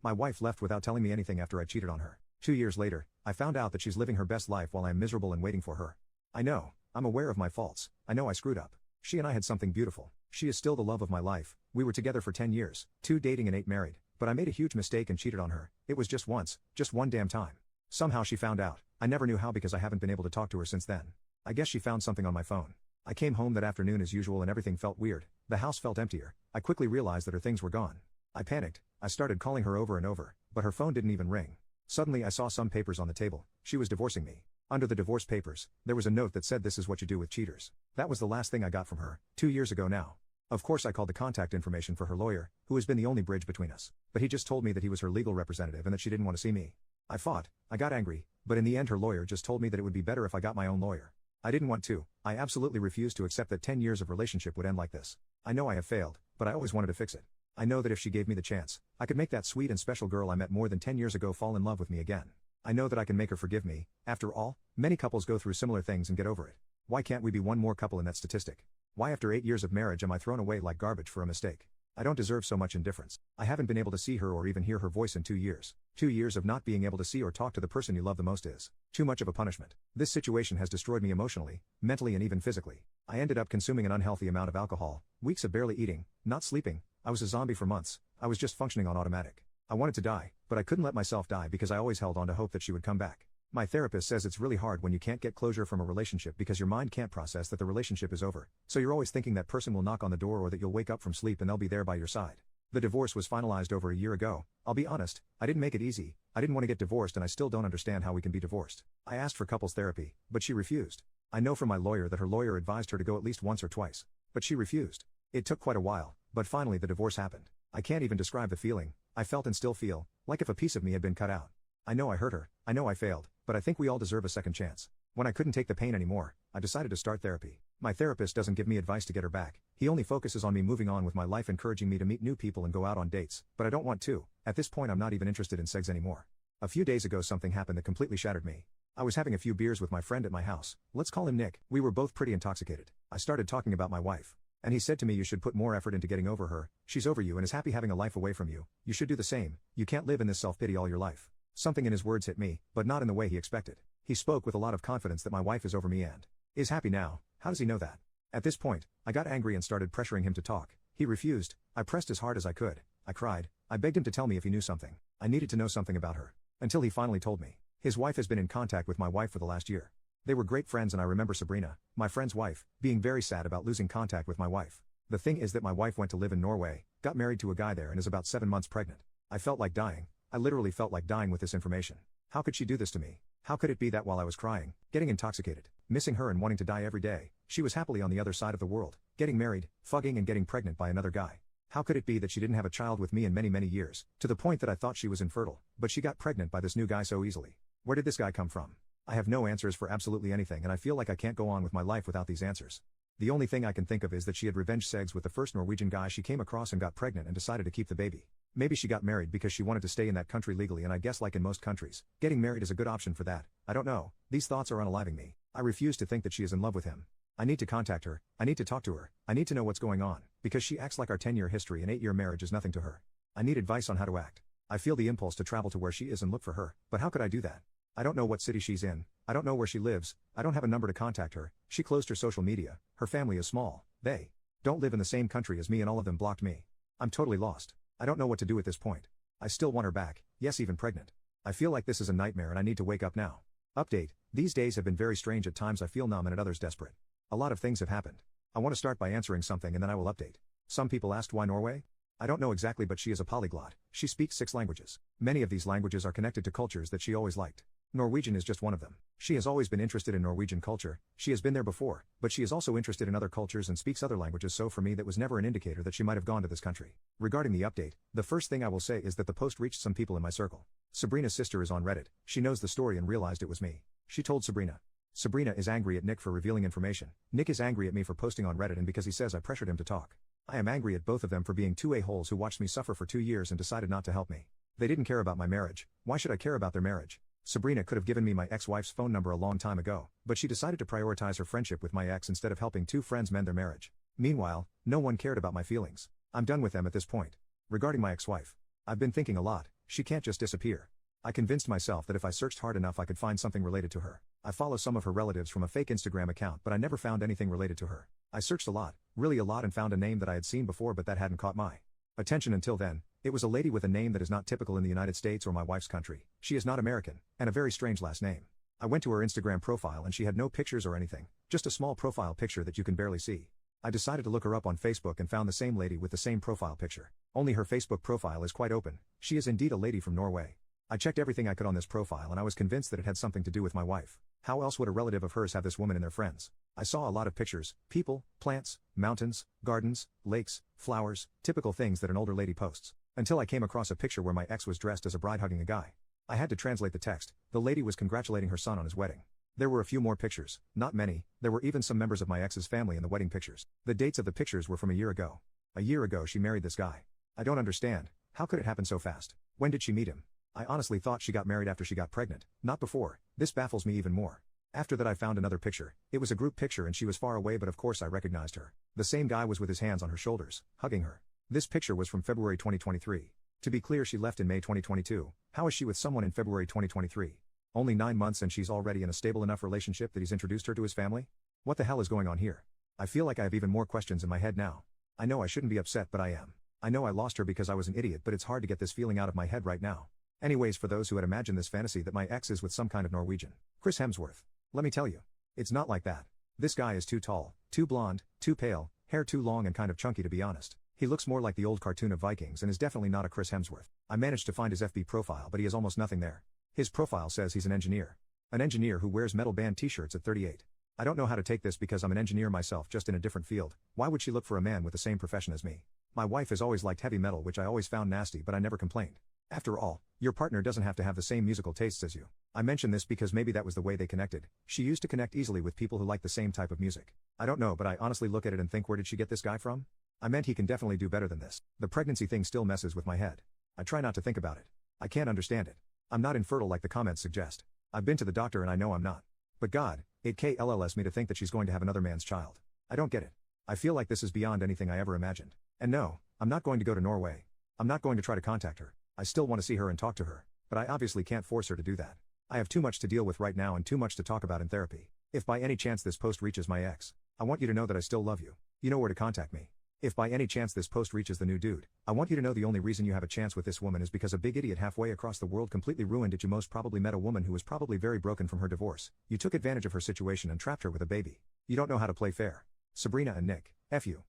My wife left without telling me anything after I cheated on her. 2 years later, I found out that she's living her best life while I'm miserable and waiting for her. I know, I'm aware of my faults, I know I screwed up. She and I had something beautiful. She is still the love of my life. We were together for 10 years, 2 dating and 8 married, but I made a huge mistake and cheated on her. It was just once, just one damn time. Somehow she found out. I never knew how because I haven't been able to talk to her since then. I guess she found something on my phone. I came home that afternoon as usual and everything felt weird. The house felt emptier. I quickly realized that her things were gone. I panicked. I started calling her over and over, but her phone didn't even ring. Suddenly I saw some papers on the table. She was divorcing me. Under the divorce papers, there was a note that said this is what you do with cheaters. That was the last thing I got from her, 2 years ago now. Of course I called the contact information for her lawyer, who has been the only bridge between us. But he just told me that he was her legal representative and that she didn't want to see me. I fought, I got angry, but in the end her lawyer just told me that it would be better if I got my own lawyer. I didn't want to. I absolutely refused to accept that 10 years of relationship would end like this. I know I have failed, but I always wanted to fix it. I know that if she gave me the chance, I could make that sweet and special girl I met more than 10 years ago fall in love with me again. I know that I can make her forgive me. After all, many couples go through similar things and get over it. Why can't we be one more couple in that statistic? Why after 8 years of marriage am I thrown away like garbage for a mistake? I don't deserve so much indifference. I haven't been able to see her or even hear her voice in 2 years. 2 years of not being able to see or talk to the person you love the most is too much of a punishment. This situation has destroyed me emotionally, mentally and even physically. I ended up consuming an unhealthy amount of alcohol, weeks of barely eating, not sleeping. I was a zombie for months. I was just functioning on automatic. I wanted to die, but I couldn't let myself die because I always held on to hope that she would come back. My therapist says it's really hard when you can't get closure from a relationship because your mind can't process that the relationship is over, so you're always thinking that person will knock on the door or that you'll wake up from sleep and they'll be there by your side. The divorce was finalized over a year ago. I'll be honest, I didn't make it easy. I didn't want to get divorced and I still don't understand how we can be divorced. I asked for couples therapy, but she refused. I know from my lawyer that her lawyer advised her to go at least once or twice, but she refused. It took quite a while, but finally the divorce happened. I can't even describe the feeling I felt and still feel, like if a piece of me had been cut out. I know I hurt her, I know I failed, but I think we all deserve a second chance. When I couldn't take the pain anymore, I decided to start therapy. My therapist doesn't give me advice to get her back. He only focuses on me moving on with my life, encouraging me to meet new people and go out on dates, but I don't want to. At this point I'm not even interested in sex anymore. A few days ago something happened that completely shattered me. I was having a few beers with my friend at my house. Let's call him Nick. We were both pretty intoxicated. I started talking about my wife. And he said to me, you should put more effort into getting over her. She's over you and is happy having a life away from you. You should do the same. You can't live in this self-pity all your life. Something in his words hit me, but not in the way he expected. He spoke with a lot of confidence that my wife is over me and is happy now. How does he know that? At this point, I got angry and started pressuring him to talk. He refused. I pressed as hard as I could. I cried. I begged him to tell me if he knew something. I needed to know something about her. Until he finally told me. His wife has been in contact with my wife for the last year. They were great friends and I remember Sabrina, my friend's wife, being very sad about losing contact with my wife. The thing is that my wife went to live in Norway, got married to a guy there and is about 7 months pregnant. I felt like dying. I literally felt like dying with this information. How could she do this to me? How could it be that while I was crying, getting intoxicated, missing her and wanting to die every day, she was happily on the other side of the world, getting married, fucking and getting pregnant by another guy? How could it be that she didn't have a child with me in many, many years, to the point that I thought she was infertile, but she got pregnant by this new guy so easily? Where did this guy come from? I have no answers for absolutely anything and I feel like I can't go on with my life without these answers. The only thing I can think of is that she had revenge sex with the first Norwegian guy she came across and got pregnant and decided to keep the baby. Maybe she got married because she wanted to stay in that country legally and I guess like in most countries, getting married is a good option for that. I don't know. These thoughts are unaliving me. I refuse to think that she is in love with him. I need to contact her. I need to talk to her. I need to know what's going on, because she acts like our 10-year history and 8-year marriage is nothing to her. I need advice on how to act. I feel the impulse to travel to where she is and look for her, but how could I do that? I don't know what city she's in. I don't know where she lives. I don't have a number to contact her. She closed her social media. Her family is small. They don't live in the same country as me and all of them blocked me. I'm totally lost. I don't know what to do at this point. I still want her back, yes, even pregnant. I feel like this is a nightmare and I need to wake up now. Update. These days have been very strange. At times I feel numb and at others desperate. A lot of things have happened. I want to start by answering something and then I will update. Some people asked why Norway? I don't know exactly, but she is a polyglot. She speaks 6 languages. Many of these languages are connected to cultures that she always liked. Norwegian is just one of them. She has always been interested in Norwegian culture. She has been there before, but she is also interested in other cultures and speaks other languages, so for me that was never an indicator that she might have gone to this country. Regarding the update, the first thing I will say is that the post reached some people in my circle. Sabrina's sister is on Reddit. She knows the story and realized it was me. She told Sabrina. Sabrina is angry at Nick for revealing information. Nick is angry at me for posting on Reddit and because he says I pressured him to talk. I am angry at both of them for being 2 a-holes who watched me suffer for 2 years and decided not to help me. They didn't care about my marriage. Why should I care about their marriage? Sabrina could have given me my ex-wife's phone number a long time ago, but she decided to prioritize her friendship with my ex instead of helping 2 friends mend their marriage. Meanwhile, no one cared about my feelings. I'm done with them at this point. Regarding my ex-wife, I've been thinking a lot. she can't just disappear. I convinced myself that if I searched hard enough I could find something related to her. I follow some of her relatives from a fake Instagram account but I never found anything related to her. I searched a lot, really a lot, and found a name that I had seen before but that hadn't caught my attention until then. It was a lady with a name that is not typical in the United States or my wife's country. She is not American, and a very strange last name. I went to her Instagram profile and she had no pictures or anything, just a small profile picture that you can barely see. I decided to look her up on Facebook and found the same lady with the same profile picture. Only her Facebook profile is quite open. She is indeed a lady from Norway. I checked everything I could on this profile and I was convinced that it had something to do with my wife. How else would a relative of hers have this woman in their friends? I saw a lot of pictures, people, plants, mountains, gardens, lakes, flowers, typical things that an older lady posts. Until I came across a picture where my ex was dressed as a bride hugging a guy. I had to translate the text. The lady was congratulating her son on his wedding. There were a few more pictures, not many. There were even some members of my ex's family in the wedding pictures. The dates of the pictures were from a year ago. A year ago she married this guy. I don't understand. How could it happen so fast? When did she meet him? I honestly thought she got married after she got pregnant, not before. This baffles me even more. After that I found another picture. It was a group picture and she was far away, but of course I recognized her. The same guy was with his hands on her shoulders, hugging her. This picture was from February 2023. To be clear, she left in May 2022. How is she with someone in February 2023? Only 9 months and she's already in a stable enough relationship that he's introduced her to his family? What the hell is going on here? I feel like I have even more questions in my head now. I know I shouldn't be upset, but I am. I know I lost her because I was an idiot, but it's hard to get this feeling out of my head right now. Anyways, for those who had imagined this fantasy that my ex is with some kind of Norwegian Chris Hemsworth, let me tell you. It's not like that. This guy is too tall, too blonde, too pale, hair too long and kind of chunky, to be honest. He looks more like the old cartoon of Vikings and is definitely not a Chris Hemsworth. I managed to find his FB profile but he has almost nothing there. His profile says he's an engineer. An engineer who wears metal band t-shirts at 38. I don't know how to take this because I'm an engineer myself, just in a different field. Why would she look for a man with the same profession as me? My wife has always liked heavy metal, which I always found nasty, but I never complained. After all, your partner doesn't have to have the same musical tastes as you. I mention this because maybe that was the way they connected. She used to connect easily with people who like the same type of music. I don't know, but I honestly look at it and think, where did she get this guy from? I meant he can definitely do better than this. The pregnancy thing still messes with my head. I try not to think about it. I can't understand it. I'm not infertile like the comments suggest. I've been to the doctor and I know I'm not. But God, it kills me to think that she's going to have another man's child. I don't get it. I feel like this is beyond anything I ever imagined. And no, I'm not going to go to Norway. I'm not going to try to contact her. I still want to see her and talk to her, but I obviously can't force her to do that. I have too much to deal with right now and too much to talk about in therapy. If by any chance this post reaches my ex, I want you to know that I still love you. You know where to contact me. If by any chance this post reaches the new dude, I want you to know the only reason you have a chance with this woman is because a big idiot halfway across the world completely ruined it. You most probably met a woman who was probably very broken from her divorce. You took advantage of her situation and trapped her with a baby. You don't know how to play fair. Sabrina and Nick, F you.